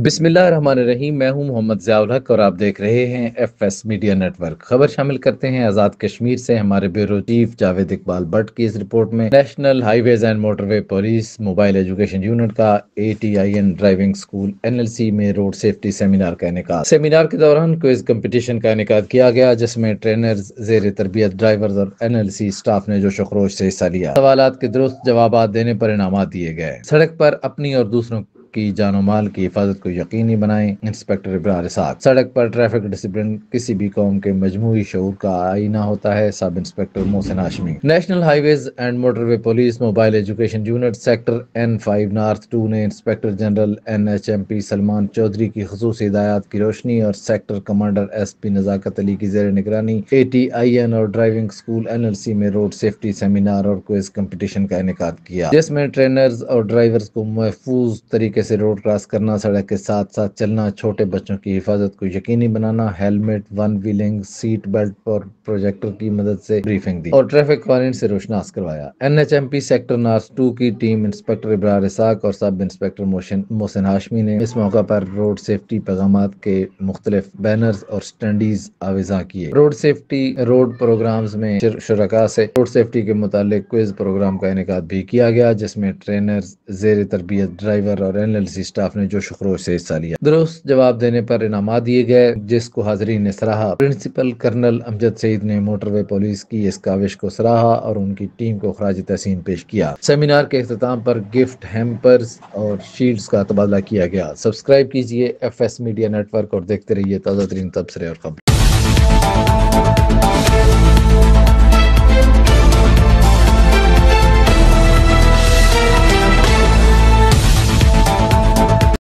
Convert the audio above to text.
بسم اللہ الرحمن الرحیم۔ میں ہوں محمد ضیاء الحق اور آپ دیکھ رہے ہیں F S media network. خبر شامل کرتے ہیں آزاد کشمیر سے۔ ہمارے بیورو چیف جاوید اقبال بٹ کی اس رپورٹ میں national highways and motorway police mobile education unit کا ATIN ڈرائیونگ اسکول NLC میں روڈ سیفٹی سیمینار کا انعقاد۔ سیمینار کے دوران کوئز کمپٹیشن کا انعقاد کیا گیا، جس میں ٹرینرز، زیر تربیت ڈرائیورز اور NLC اسٹاف نے جوش و خروش سے حصہ لیا۔ سوالات کے درست جوابات دینے پر انعامات دیے گئے۔ سڑک پر اپنی اور دوسروں کی جان و مال کی حفاظت کو یقینی بنائیں، انسپکٹر ابرار اسحاق۔ سڑک پر ٹریفک ڈسپلن کسی بھی قوم کے مجموعی شعور کا آئینہ ہوتا ہے، سب inspector Mohsin Hashmi. National highways and motorway police mobile education unit sector N5 north 2 نے inspector general NHMP Salman Chaudhry کی خصوصی ہدایات کی روشنی اور sector commander SP Nazakat Ali کی زیر نگرانی ATIN اور ڈرائیونگ اسکول NLC میں روڈ سیفٹی سیمینار اور کوئز کمپٹیشن کا انعقاد کیا، جس میں ٹرینرز اور ڈرائیورز کو محفوظ طریقے سے روڈ کراس کرنا، سڑک کے ساتھ ساتھ چلنا، چھوٹے بچوں کی حفاظت کو یقینی بنانا، helmet, one wheeling, seat belt اور پروجیکٹر کی مدد سے بریفنگ دی اور ٹریفک قوانین سے روشناس کروایا۔ NHMP سیکٹر نارتھ 2 کی ٹیم انسپکٹر ابرار اسحاق اور سب انسپکٹر محسن ہاشمی نے اس موقع پر روڈ سیفٹی پیغامات کے مختلف بینرز اور سٹینڈیز آویزاں کیے۔ روڈ سیفٹی روڈ پروگرامز میں شرکاء سے روڈ سیفٹی کے متعلق کوئز پروگرام کا انعقاد بھی کیا گیا، جس میں ٹرینرز، زیر تربیت ڈرائیور اور NLC اسٹاف نے جوش و خروش سے حصہ لیا۔ درست جواب دینے پر انعامات دیے گئے، جس کو حاضرین نے سراہا۔ پرنسپل کرنل امجد سعید نے موٹر وے پولیس کی اس کاوش کو سراہا اور ان کی ٹیم کو خراج تحسین پیش کیا۔ سیمینار کے اختتام پر گفٹ ہیمپرز اور شیلڈز کا تبادلہ کیا گیا۔ سبسکرائب کیجیے FS میڈیا نیٹ ورک اور دیکھتے رہیے تازہ ترین تبصرے اور خبریں۔